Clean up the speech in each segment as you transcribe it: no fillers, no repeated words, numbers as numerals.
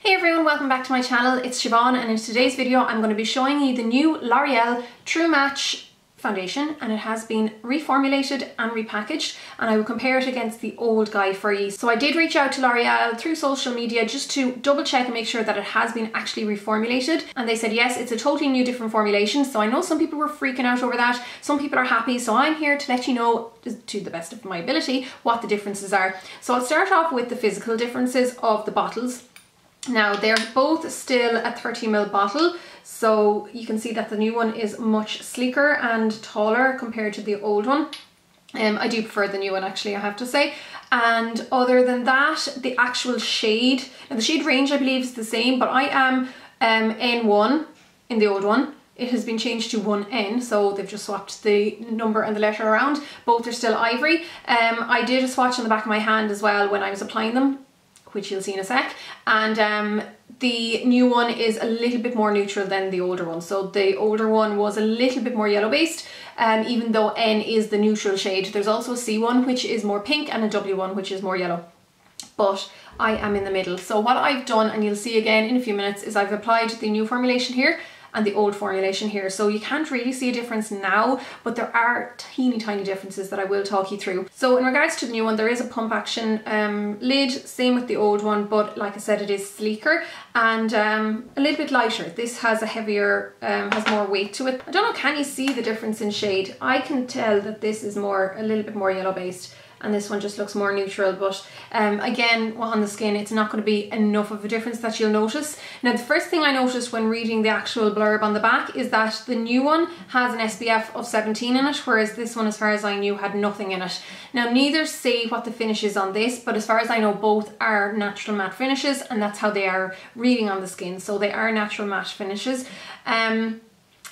Hey everyone, welcome back to my channel. It's Siobhán, and in today's video I'm going to be showing you the new L'Oreal True Match foundation, and it has been reformulated and repackaged, and I will compare it against the old guy for you. So I did reach out to L'Oreal through social media just to double check and make sure that it has been actually reformulated, and they said yes, it's a totally new different formulation. So I know some people were freaking out over that, some people are happy, so I'm here to let you know, to the best of my ability, what the differences are. So I'll start off with the physical differences of the bottles. Now they're both still a 30ml bottle, so you can see that the new one is much sleeker and taller compared to the old one. I do prefer the new one actually, I have to say. And other than that, the actual shade, and the shade range I believe is the same, but I am N1 in the old one. It has been changed to 1N, so they've just swapped the number and the letter around. Both are still ivory. I did a swatch on the back of my hand as well when I was applying them, which you'll see in a sec, and the new one is a little bit more neutral than the older one. So the older one was a little bit more yellow based, even though N is the neutral shade. There's also a C1 which is more pink and a W1 which is more yellow, but I am in the middle. So what I've done, and you'll see again in a few minutes, is I've applied the new formulation here and the old formulation here. So you can't really see a difference now, but there are teeny tiny differences that I will talk you through. So in regards to the new one, there is a pump action lid, same with the old one, but like I said, it is sleeker and a little bit lighter. This has a heavier, has more weight to it. I don't know, can you see the difference in shade? I can tell that this is a little bit more yellow based, and this one just looks more neutral, but again, on the skin it's not going to be enough of a difference that you'll notice. Now the first thing I noticed when reading the actual blurb on the back is that the new one has an SPF of 17 in it, whereas this one, as far as I knew, had nothing in it. Now neither say what the finish is on this, but as far as I know, both are natural matte finishes, and that's how they are reading on the skin, so they are natural matte finishes.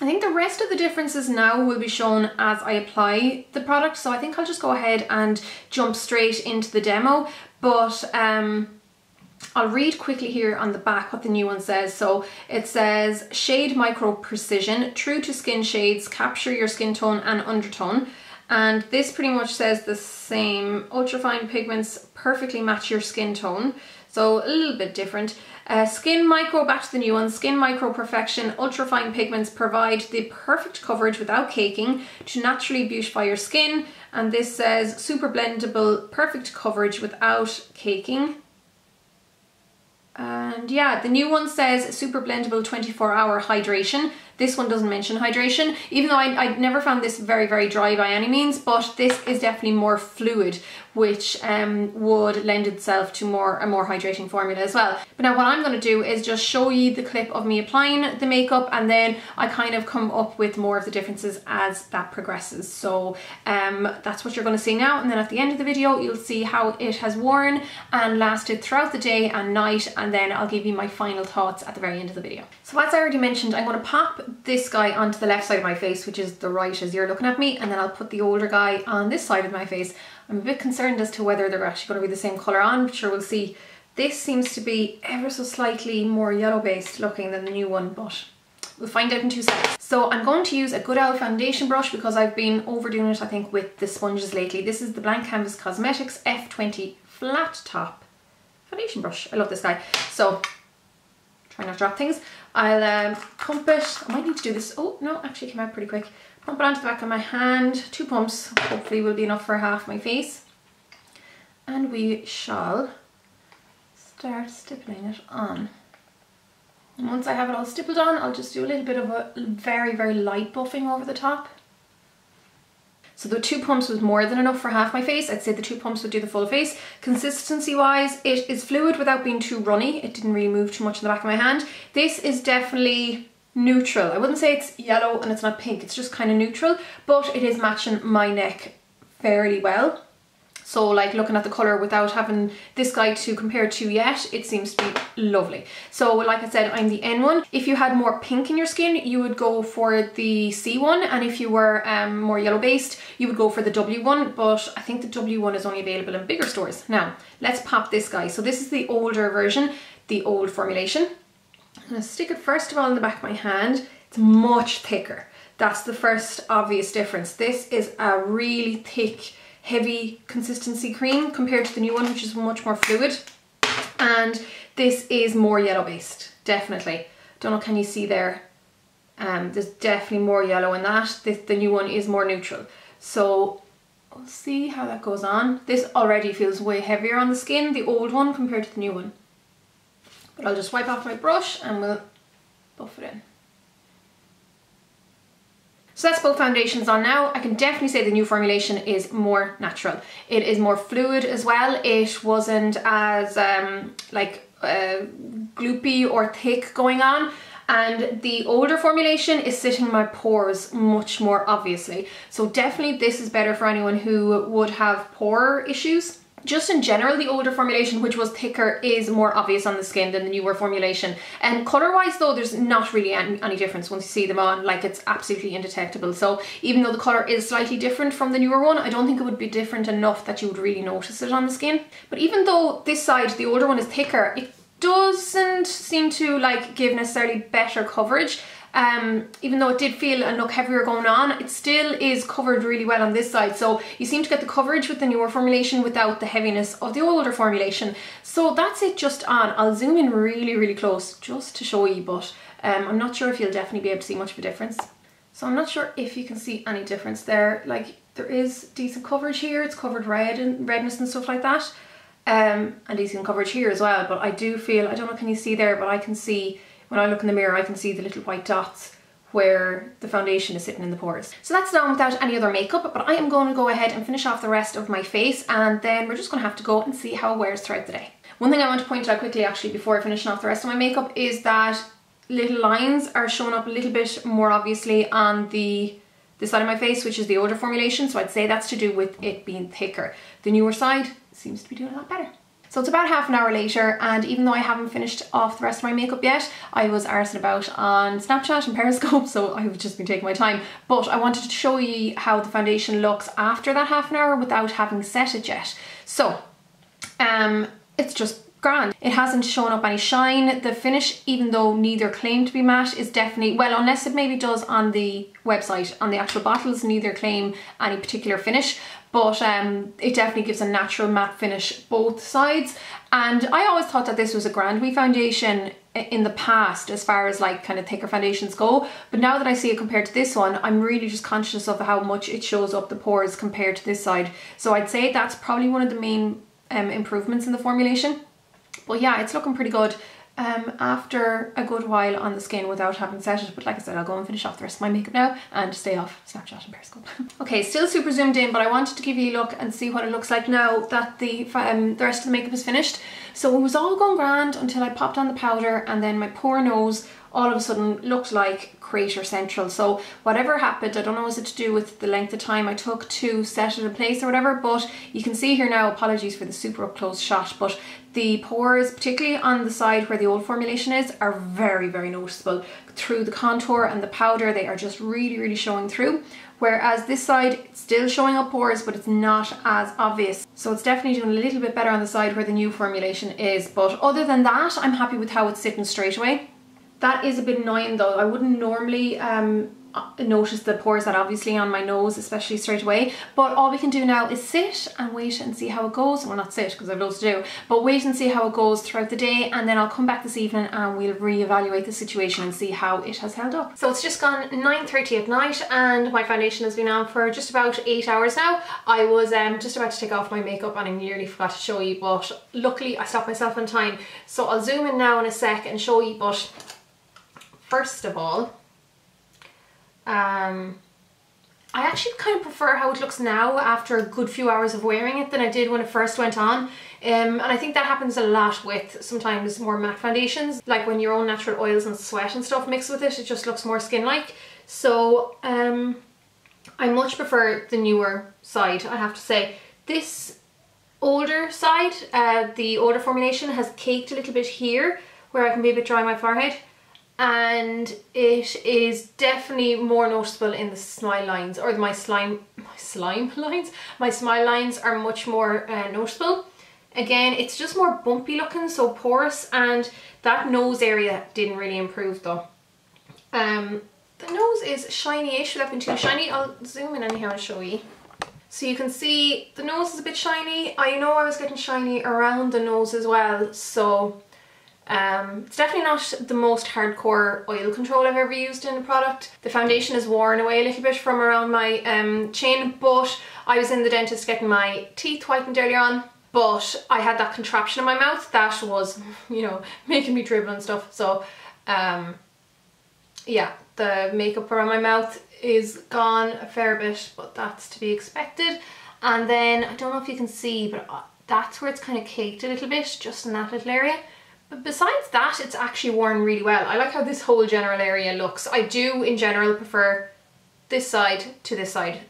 I think the rest of the differences now will be shown as I apply the product, so I think I'll just go ahead and jump straight into the demo, but I'll read quickly here on the back what the new one says. So it says, shade micro precision, true to skin shades, capture your skin tone and undertone. And this pretty much says the same. Ultrafine pigments perfectly match your skin tone, so a little bit different. Skin micro, back to the new one, skin micro perfection, ultrafine pigments provide the perfect coverage without caking to naturally beautify your skin. And this says super blendable, perfect coverage without caking. And yeah, the new one says super blendable 24-hour hydration. This one doesn't mention hydration, even though I never found this very, very dry by any means, but this is definitely more fluid, which would lend itself to a more hydrating formula as well. But now what I'm going to do is just show you the clip of me applying the makeup, and then I kind of come up with more of the differences as that progresses. So that's what you're going to see now, and then at the end of the video you'll see how it has worn and lasted throughout the day and night, and then I'll give you my final thoughts at the very end of the video. So as I already mentioned, I'm going to pop this guy onto the left side of my face, which is the right as you're looking at me, and then I'll put the older guy on this side of my face. I'm a bit concerned as to whether they're actually going to be the same colour on, but sure, we'll see. This seems to be ever so slightly more yellow based looking than the new one, but we'll find out in 2 seconds. So I'm going to use a good old foundation brush because I've been overdoing it, I think, with the sponges lately. This is the Blank Canvas Cosmetics F20 flat top foundation brush. I love this guy. So try not to drop things. I'll pump it. I might need to do this. Oh no, actually it came out pretty quick. Pump it onto the back of my hand. 2 pumps hopefully will be enough for half my face. And we shall start stippling it on. And once I have it all stippled on, I'll just do a little bit of a very, very light buffing over the top. So the 2 pumps was more than enough for half my face. I'd say the 2 pumps would do the full face. Consistency wise, it is fluid without being too runny. It didn't really move too much in the back of my hand. This is definitely neutral. I wouldn't say it's yellow and it's not pink. It's just kind of neutral, but it is matching my neck fairly well. So like looking at the colour without having this guy to compare to yet, it seems to be lovely. So like I said, I'm the N1. If you had more pink in your skin, you would go for the C1, and if you were more yellow based, you would go for the W1, but I think the W1 is only available in bigger stores. Now, let's pop this guy. So this is the older version, the old formulation. I'm going to stick it first of all in the back of my hand. It's much thicker. That's the first obvious difference. This is a really thick, heavy consistency cream compared to the new one, which is much more fluid. And This is more yellow based, definitely. Don't know, can you see there? There's definitely more yellow in that. The new one is more neutral. So we'll see how that goes on. This already feels way heavier on the skin, the old one compared to the new one. But I'll just wipe off my brush and we'll buff it in. So that's both foundations on now. I can definitely say the new formulation is more natural. It is more fluid as well. It wasn't as gloopy or thick going on. And the older formulation is sitting in my pores much more obviously. So definitely this is better for anyone who would have pore issues. Just in general, the older formulation, which was thicker, is more obvious on the skin than the newer formulation. And colour-wise though, there's not really any difference once you see them on, like it's absolutely indetectable. So even though the colour is slightly different from the newer one, I don't think it would be different enough that you would really notice it on the skin. But even though this side, the older one, is thicker, it doesn't seem to like give necessarily better coverage. Even though it did feel a look heavier going on, it still is covered really well on this side. So you seem to get the coverage with the newer formulation without the heaviness of the older formulation. So that's it just on. I'll zoom in really, really close just to show you, but I'm not sure if you'll definitely be able to see much of a difference. So I'm not sure if you can see any difference there. Like there is decent coverage here. It's covered redness and stuff like that. And decent coverage here as well. But I do feel, I don't know, can you see there, but I can see, when I look in the mirror, I can see the little white dots where the foundation is sitting in the pores. So that's done without any other makeup, but I am going to go ahead and finish off the rest of my face, and then we're just going to have to go and see how it wears throughout the day. One thing I want to point out quickly actually before finishing off the rest of my makeup is that little lines are showing up a little bit more obviously on this side of my face, which is the older formulation, so I'd say that's to do with it being thicker. The newer side seems to be doing a lot better. So it's about half an hour later, and even though I haven't finished off the rest of my makeup yet, I was arsing about on Snapchat and Periscope, so I've just been taking my time. But I wanted to show you how the foundation looks after that half an hour without having set it yet. So, it's just grand. It hasn't shown up any shine. The finish, even though neither claim to be matte, is definitely, well, unless it maybe does on the website, on the actual bottles, neither claim any particular finish. But it definitely gives a natural matte finish both sides. And I always thought that this was a grand wee foundation in the past as far as like kind of thicker foundations go. But now that I see it compared to this one, I'm really just conscious of how much it shows up the pores compared to this side. So I'd say that's probably one of the main improvements in the formulation. But yeah, it's looking pretty good after a good while on the skin without having set it. But like I said, I'll go and finish off the rest of my makeup now and stay off Snapchat and Periscope. Okay, still super zoomed in, but I wanted to give you a look and see what it looks like now that the rest of the makeup is finished. So it was all going grand until I popped on the powder, and then my poor nose all of a sudden looked like crater central. So whatever happened, I don't know, was it to do with the length of time I took to set it in place or whatever, but you can see here now, apologies for the super up close shot, but the pores, particularly on the side where the old formulation is, are very, very noticeable. Through the contour and the powder, they are just really, really showing through. Whereas this side, it's still showing up pores, but it's not as obvious. So it's definitely doing a little bit better on the side where the new formulation is. But other than that, I'm happy with how it's sitting straight away. That is a bit annoying though. I wouldn't normally notice the pores that obviously on my nose, especially straight away. But all we can do now is sit and wait and see how it goes. Well, not sit because I've loads to do, but wait and see how it goes throughout the day, and then I'll come back this evening and we'll reevaluate the situation and see how it has held up. So it's just gone 9:30 at night and my foundation has been on for just about 8 hours now. I was just about to take off my makeup and I nearly forgot to show you, but luckily I stopped myself on time. So I'll zoom in now in a sec and show you, but first of all, I actually kind of prefer how it looks now after a good few hours of wearing it than I did when it first went on. And I think that happens a lot with sometimes more matte foundations, like when your own natural oils and sweat and stuff mix with it, it just looks more skin-like. So I much prefer the newer side, I have to say. This older side, the older formulation, has caked a little bit here where I can be a bit dry on my forehead. And it is definitely more noticeable in the smile lines, or my smile lines are much more noticeable. Again, it's just more bumpy looking, so porous, and that nose area didn't really improve though. The nose is shiny-ish without being too shiny. I'll zoom in anyhow and show you. So you can see the nose is a bit shiny. I know I was getting shiny around the nose as well, so It's definitely not the most hardcore oil control I've ever used in a product. The foundation is worn away a little bit from around my chin, but I was in the dentist getting my teeth whitened earlier on, but I had that contraption in my mouth that was, you know, making me dribble and stuff. So yeah, the makeup around my mouth is gone a fair bit, but that's to be expected. And then, I don't know if you can see, but that's where it's kind of caked a little bit, just in that little area. But besides that, it's actually worn really well. I like how this whole general area looks. I do, in general, prefer this side to this side.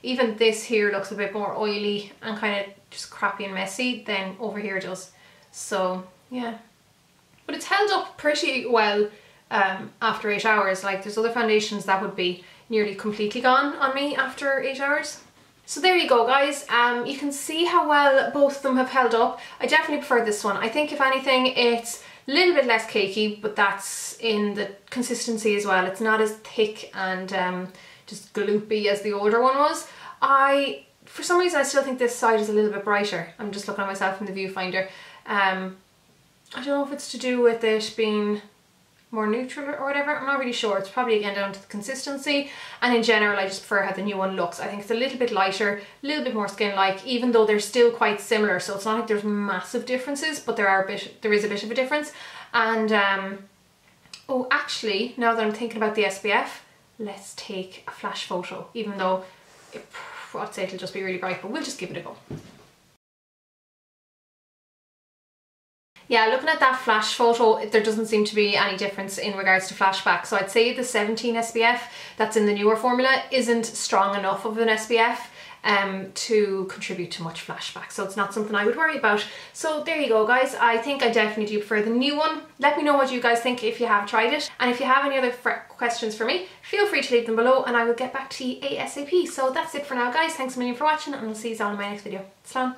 Even this here looks a bit more oily and kind of just crappy and messy than over here does. So, yeah. But it's held up pretty well after 8 hours. Like, there's other foundations that would be nearly completely gone on me after 8 hours. So there you go, guys. You can see how well both of them have held up. I definitely prefer this one. I think if anything, it's a little bit less cakey, but that's in the consistency as well. It's not as thick and just gloopy as the older one was. For some reason, I still think this side is a little bit brighter. I'm just looking at myself in the viewfinder. I don't know if it's to do with it being more neutral or whatever. I'm not really sure. It's probably again down to the consistency, and in general I just prefer how the new one looks. I think it's a little bit lighter, a little bit more skin-like, even though they're still quite similar, so it's not like there's massive differences, but there is a bit of a difference. And oh, actually, now that I'm thinking about the SPF, let's take a flash photo, even though I'd say it'll just be really bright, but we'll just give it a go. Yeah, looking at that flash photo, there doesn't seem to be any difference in regards to flashback. So I'd say the 17 SPF that's in the newer formula isn't strong enough of an SPF to contribute to much flashback. So it's not something I would worry about. So there you go, guys. I think I definitely do prefer the new one. Let me know what you guys think if you have tried it. And if you have any other questions for me, feel free to leave them below and I will get back to you ASAP. So that's it for now, guys. Thanks a million for watching, and I'll see you all in my next video. Slán.